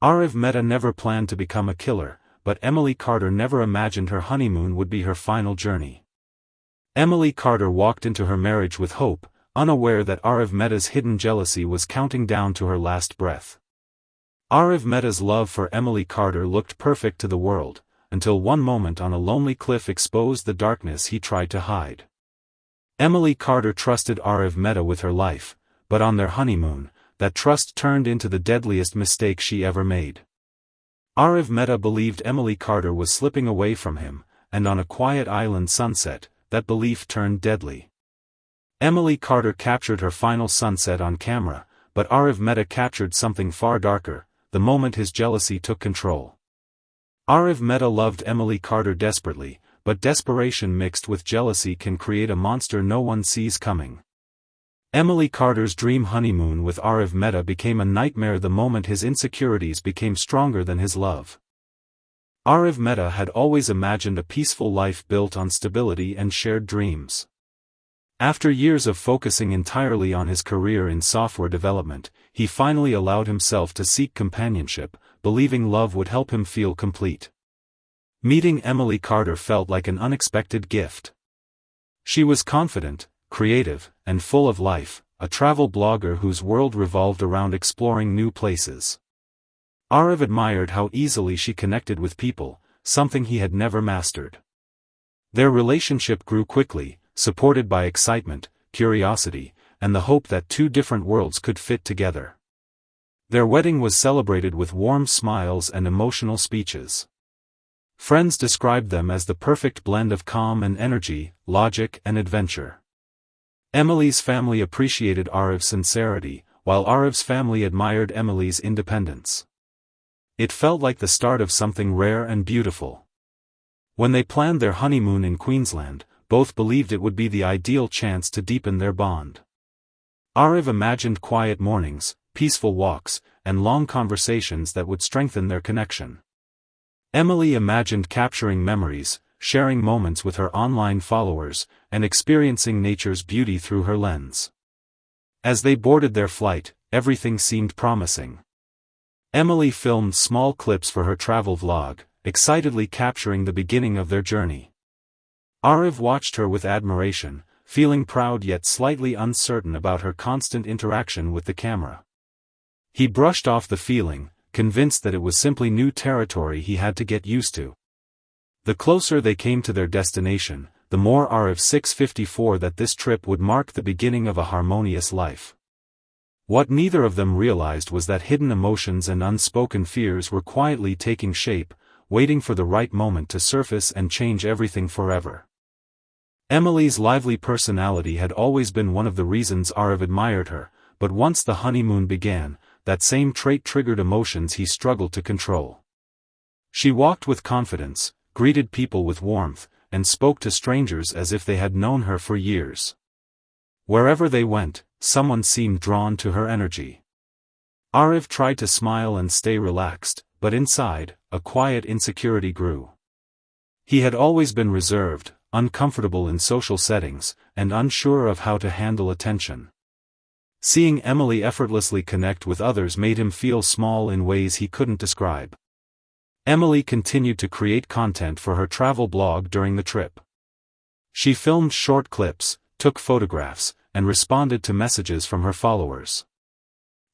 Aarav Mehta never planned to become a killer, but Emily Carter never imagined her honeymoon would be her final journey. Emily Carter walked into her marriage with hope, unaware that Aarav Mehta's hidden jealousy was counting down to her last breath. Aarav Mehta's love for Emily Carter looked perfect to the world, until one moment on a lonely cliff exposed the darkness he tried to hide. Emily Carter trusted Aarav Mehta with her life, but on their honeymoon, that trust turned into the deadliest mistake she ever made. Aarav Mehta believed Emily Carter was slipping away from him, and on a quiet island sunset, that belief turned deadly. Emily Carter captured her final sunset on camera, but Aarav Mehta captured something far darker, the moment his jealousy took control. Aarav Mehta loved Emily Carter desperately, but desperation mixed with jealousy can create a monster no one sees coming. Emily Carter's dream honeymoon with Aarav Mehta became a nightmare the moment his insecurities became stronger than his love. Aarav Mehta had always imagined a peaceful life built on stability and shared dreams. After years of focusing entirely on his career in software development, he finally allowed himself to seek companionship, believing love would help him feel complete. Meeting Emily Carter felt like an unexpected gift. She was confident, creative, and full of life, a travel blogger whose world revolved around exploring new places. Aarav admired how easily she connected with people, something he had never mastered. Their relationship grew quickly, supported by excitement, curiosity, and the hope that two different worlds could fit together. Their wedding was celebrated with warm smiles and emotional speeches. Friends described them as the perfect blend of calm and energy, logic and adventure. Emily's family appreciated Aarav's sincerity, while Aarav's family admired Emily's independence. It felt like the start of something rare and beautiful. When they planned their honeymoon in Queensland, both believed it would be the ideal chance to deepen their bond. Aarav imagined quiet mornings, peaceful walks, and long conversations that would strengthen their connection. Emily imagined capturing memories, sharing moments with her online followers, and experiencing nature's beauty through her lens. As they boarded their flight, everything seemed promising. Emily filmed small clips for her travel vlog, excitedly capturing the beginning of their journey. Aarav watched her with admiration, feeling proud yet slightly uncertain about her constant interaction with the camera. He brushed off the feeling, convinced that it was simply new territory he had to get used to. The closer they came to their destination, the more Aarav 654 that this trip would mark the beginning of a harmonious life. What neither of them realized was that hidden emotions and unspoken fears were quietly taking shape, waiting for the right moment to surface and change everything forever. Emily's lively personality had always been one of the reasons Aarav admired her, but once the honeymoon began, that same trait triggered emotions he struggled to control. She walked with confidence, greeted people with warmth, and spoke to strangers as if they had known her for years. Wherever they went, someone seemed drawn to her energy. Aarav tried to smile and stay relaxed, but inside, a quiet insecurity grew. He had always been reserved, uncomfortable in social settings, and unsure of how to handle attention. Seeing Emily effortlessly connect with others made him feel small in ways he couldn't describe. Emily continued to create content for her travel blog during the trip. She filmed short clips, took photographs, and responded to messages from her followers.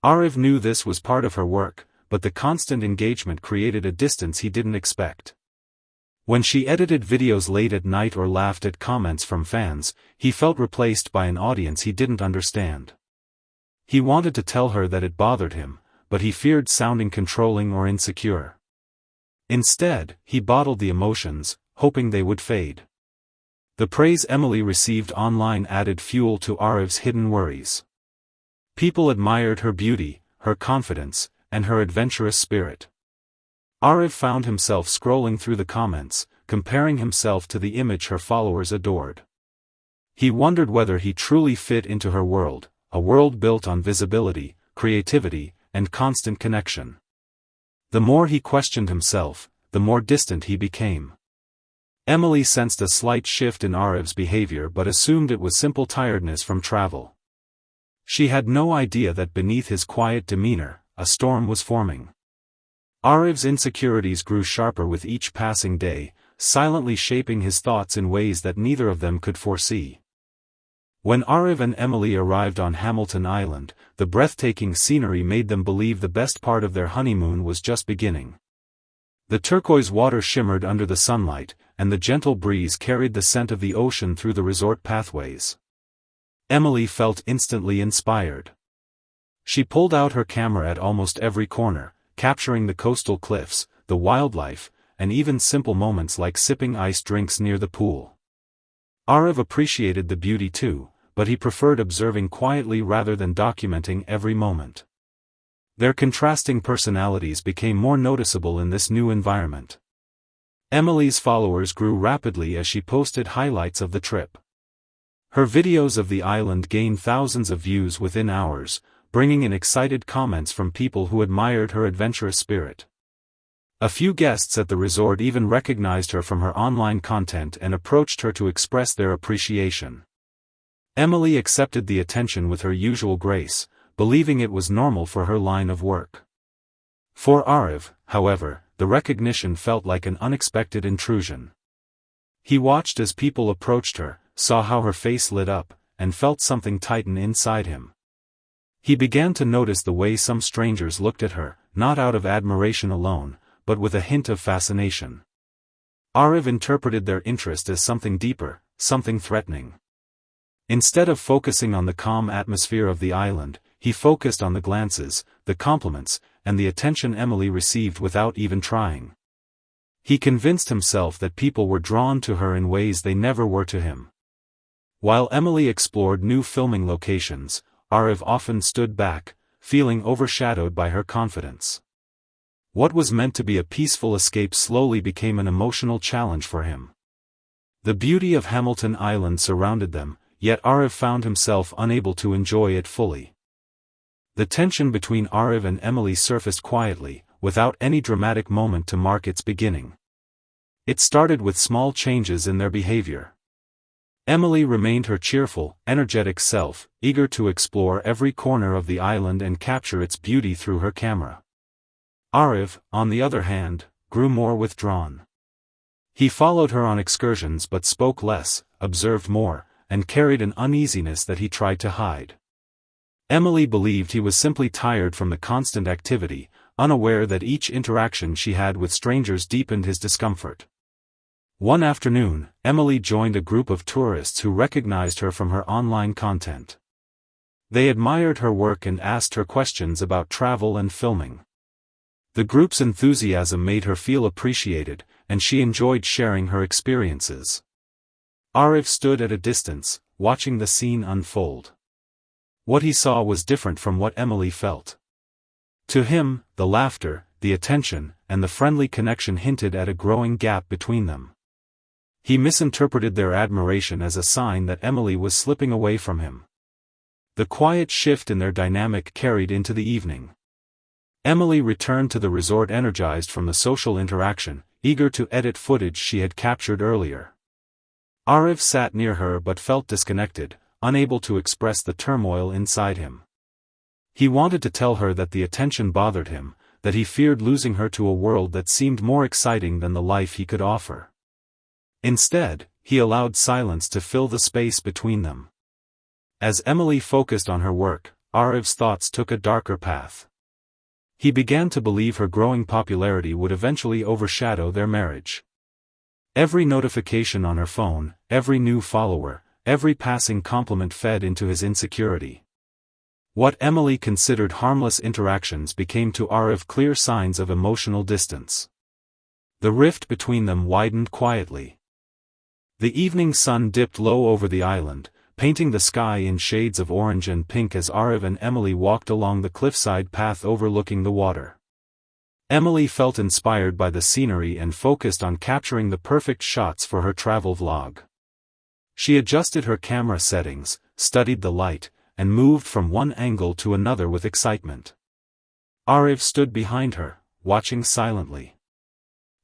Aarav knew this was part of her work, but the constant engagement created a distance he didn't expect. When she edited videos late at night or laughed at comments from fans, he felt replaced by an audience he didn't understand. He wanted to tell her that it bothered him, but he feared sounding controlling or insecure. Instead, he bottled the emotions, hoping they would fade. The praise Emily received online added fuel to Aarav's hidden worries. People admired her beauty, her confidence, and her adventurous spirit. Aarav found himself scrolling through the comments, comparing himself to the image her followers adored. He wondered whether he truly fit into her world, a world built on visibility, creativity, and constant connection. The more he questioned himself, the more distant he became. Emily sensed a slight shift in Aarav's behavior but assumed it was simple tiredness from travel. She had no idea that beneath his quiet demeanor, a storm was forming. Aarav's insecurities grew sharper with each passing day, silently shaping his thoughts in ways that neither of them could foresee. When Aarav and Emily arrived on Hamilton Island, the breathtaking scenery made them believe the best part of their honeymoon was just beginning. The turquoise water shimmered under the sunlight, and the gentle breeze carried the scent of the ocean through the resort pathways. Emily felt instantly inspired. She pulled out her camera at almost every corner, capturing the coastal cliffs, the wildlife, and even simple moments like sipping iced drinks near the pool. Aarav appreciated the beauty too, but he preferred observing quietly rather than documenting every moment. Their contrasting personalities became more noticeable in this new environment. Emily's followers grew rapidly as she posted highlights of the trip. Her videos of the island gained thousands of views within hours, bringing in excited comments from people who admired her adventurous spirit. A few guests at the resort even recognized her from her online content and approached her to express their appreciation. Emily accepted the attention with her usual grace, believing it was normal for her line of work. For Aarav, however, the recognition felt like an unexpected intrusion. He watched as people approached her, saw how her face lit up, and felt something tighten inside him. He began to notice the way some strangers looked at her, not out of admiration alone, but with a hint of fascination. Aarav interpreted their interest as something deeper, something threatening. Instead of focusing on the calm atmosphere of the island, he focused on the glances, the compliments, and the attention Emily received without even trying. He convinced himself that people were drawn to her in ways they never were to him. While Emily explored new filming locations, Aarav often stood back, feeling overshadowed by her confidence. What was meant to be a peaceful escape slowly became an emotional challenge for him. The beauty of Hamilton Island surrounded them, yet Aarav found himself unable to enjoy it fully. The tension between Aarav and Emily surfaced quietly, without any dramatic moment to mark its beginning. It started with small changes in their behavior. Emily remained her cheerful, energetic self, eager to explore every corner of the island and capture its beauty through her camera. Aarav, on the other hand, grew more withdrawn. He followed her on excursions but spoke less, observed more, and carried an uneasiness that he tried to hide. Emily believed he was simply tired from the constant activity, unaware that each interaction she had with strangers deepened his discomfort. One afternoon, Emily joined a group of tourists who recognized her from her online content. They admired her work and asked her questions about travel and filming. The group's enthusiasm made her feel appreciated, and she enjoyed sharing her experiences. Aarav stood at a distance, watching the scene unfold. What he saw was different from what Emily felt. To him, the laughter, the attention, and the friendly connection hinted at a growing gap between them. He misinterpreted their admiration as a sign that Emily was slipping away from him. The quiet shift in their dynamic carried into the evening. Emily returned to the resort energized from the social interaction, eager to edit footage she had captured earlier. Aarav sat near her but felt disconnected, unable to express the turmoil inside him. He wanted to tell her that the attention bothered him, that he feared losing her to a world that seemed more exciting than the life he could offer. Instead, he allowed silence to fill the space between them. As Emily focused on her work, Aarav's thoughts took a darker path. He began to believe her growing popularity would eventually overshadow their marriage. Every notification on her phone, every new follower, every passing compliment fed into his insecurity. What Emily considered harmless interactions became to Aarav clear signs of emotional distance. The rift between them widened quietly. The evening sun dipped low over the island, painting the sky in shades of orange and pink as Aarav and Emily walked along the cliffside path overlooking the water. Emily felt inspired by the scenery and focused on capturing the perfect shots for her travel vlog. She adjusted her camera settings, studied the light, and moved from one angle to another with excitement. Aarav stood behind her, watching silently.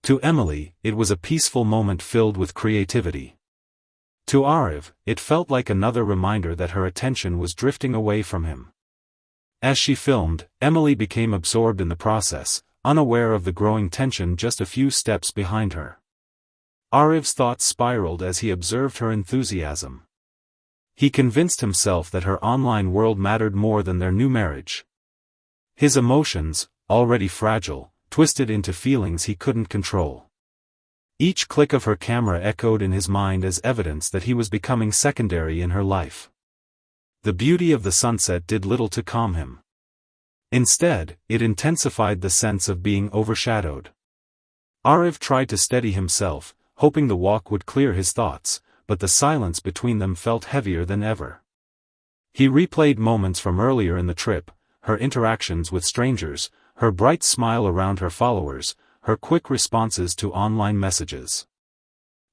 To Emily, it was a peaceful moment filled with creativity. To Aarav, it felt like another reminder that her attention was drifting away from him. As she filmed, Emily became absorbed in the process, unaware of the growing tension just a few steps behind her. Aarav's thoughts spiraled as he observed her enthusiasm. He convinced himself that her online world mattered more than their new marriage. His emotions, already fragile, twisted into feelings he couldn't control. Each click of her camera echoed in his mind as evidence that he was becoming secondary in her life. The beauty of the sunset did little to calm him. Instead, it intensified the sense of being overshadowed. Aarav tried to steady himself, hoping the walk would clear his thoughts, but the silence between them felt heavier than ever. He replayed moments from earlier in the trip, her interactions with strangers, her bright smile around her followers, her quick responses to online messages.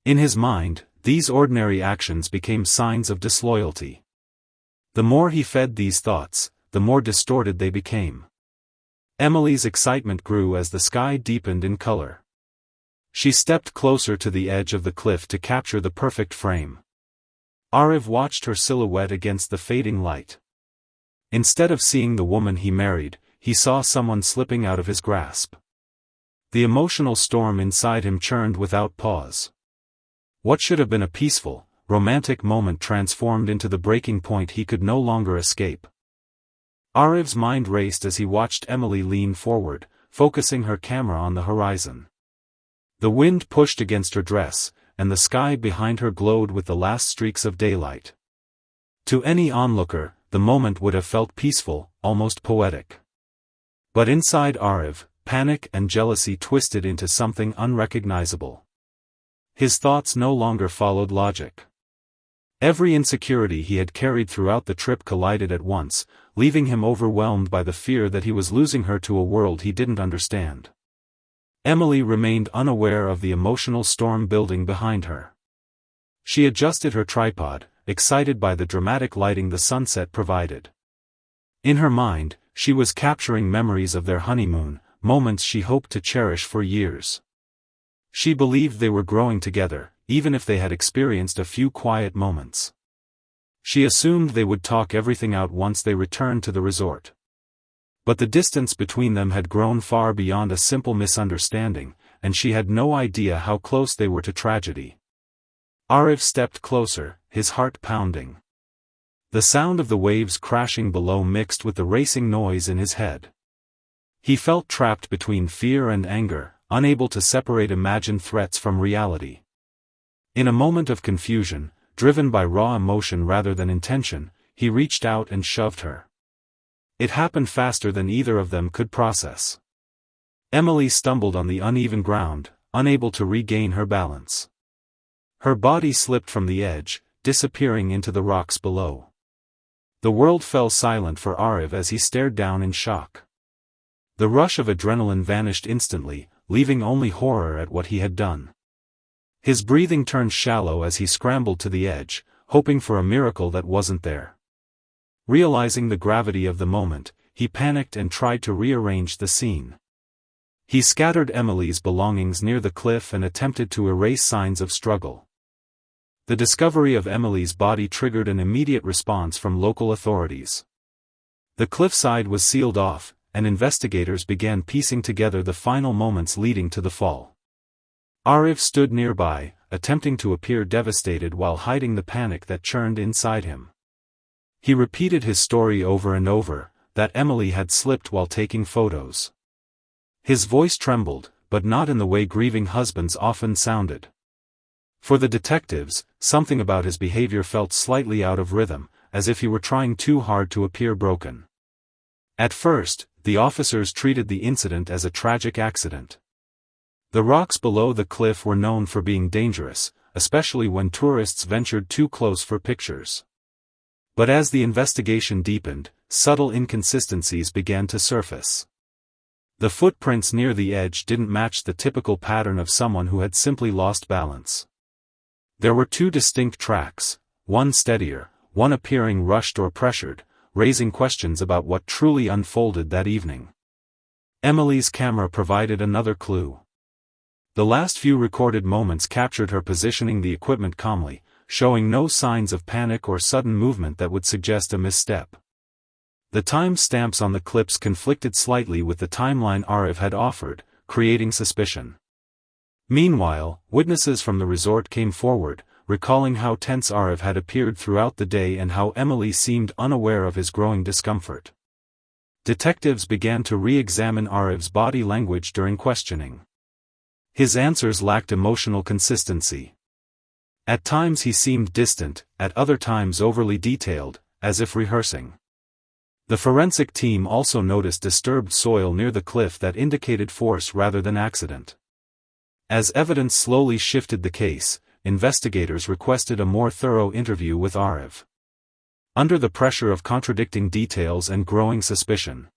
In his mind, these ordinary actions became signs of disloyalty. The more he fed these thoughts, the more distorted they became. Emily's excitement grew as the sky deepened in color. She stepped closer to the edge of the cliff to capture the perfect frame. Aarav watched her silhouette against the fading light. Instead of seeing the woman he married, he saw someone slipping out of his grasp. The emotional storm inside him churned without pause. What should have been a peaceful, romantic moment transformed into the breaking point he could no longer escape. Aarav's mind raced as he watched Emily lean forward, focusing her camera on the horizon. The wind pushed against her dress, and the sky behind her glowed with the last streaks of daylight. To any onlooker, the moment would have felt peaceful, almost poetic. But inside Aarav, panic and jealousy twisted into something unrecognizable. His thoughts no longer followed logic. Every insecurity he had carried throughout the trip collided at once, leaving him overwhelmed by the fear that he was losing her to a world he didn't understand. Emily remained unaware of the emotional storm building behind her. She adjusted her tripod, excited by the dramatic lighting the sunset provided. In her mind, she was capturing memories of their honeymoon, moments she hoped to cherish for years. She believed they were growing together, even if they had experienced a few quiet moments. She assumed they would talk everything out once they returned to the resort. But the distance between them had grown far beyond a simple misunderstanding, and she had no idea how close they were to tragedy. Aarav stepped closer, his heart pounding. The sound of the waves crashing below mixed with the racing noise in his head. He felt trapped between fear and anger, unable to separate imagined threats from reality. In a moment of confusion, driven by raw emotion rather than intention, he reached out and shoved her. It happened faster than either of them could process. Emily stumbled on the uneven ground, unable to regain her balance. Her body slipped from the edge, disappearing into the rocks below. The world fell silent for Aarav as he stared down in shock. The rush of adrenaline vanished instantly, leaving only horror at what he had done. His breathing turned shallow as he scrambled to the edge, hoping for a miracle that wasn't there. Realizing the gravity of the moment, he panicked and tried to rearrange the scene. He scattered Emily's belongings near the cliff and attempted to erase signs of struggle. The discovery of Emily's body triggered an immediate response from local authorities. The cliffside was sealed off, and investigators began piecing together the final moments leading to the fall. Aarav stood nearby, attempting to appear devastated while hiding the panic that churned inside him. He repeated his story over and over, that Emily had slipped while taking photos. His voice trembled, but not in the way grieving husbands often sounded. For the detectives, something about his behavior felt slightly out of rhythm, as if he were trying too hard to appear broken. At first, the officers treated the incident as a tragic accident. The rocks below the cliff were known for being dangerous, especially when tourists ventured too close for pictures. But as the investigation deepened, subtle inconsistencies began to surface. The footprints near the edge didn't match the typical pattern of someone who had simply lost balance. There were two distinct tracks, one steadier, one appearing rushed or pressured, raising questions about what truly unfolded that evening. Emily's camera provided another clue. The last few recorded moments captured her positioning the equipment calmly, showing no signs of panic or sudden movement that would suggest a misstep. The time stamps on the clips conflicted slightly with the timeline Aarav had offered, creating suspicion. Meanwhile, witnesses from the resort came forward, recalling how tense Aarav had appeared throughout the day and how Emily seemed unaware of his growing discomfort. Detectives began to re-examine Aarav's body language during questioning. His answers lacked emotional consistency. At times he seemed distant, at other times overly detailed, as if rehearsing. The forensic team also noticed disturbed soil near the cliff that indicated force rather than accident. As evidence slowly shifted the case, investigators requested a more thorough interview with Aarav. Under the pressure of contradicting details and growing suspicion,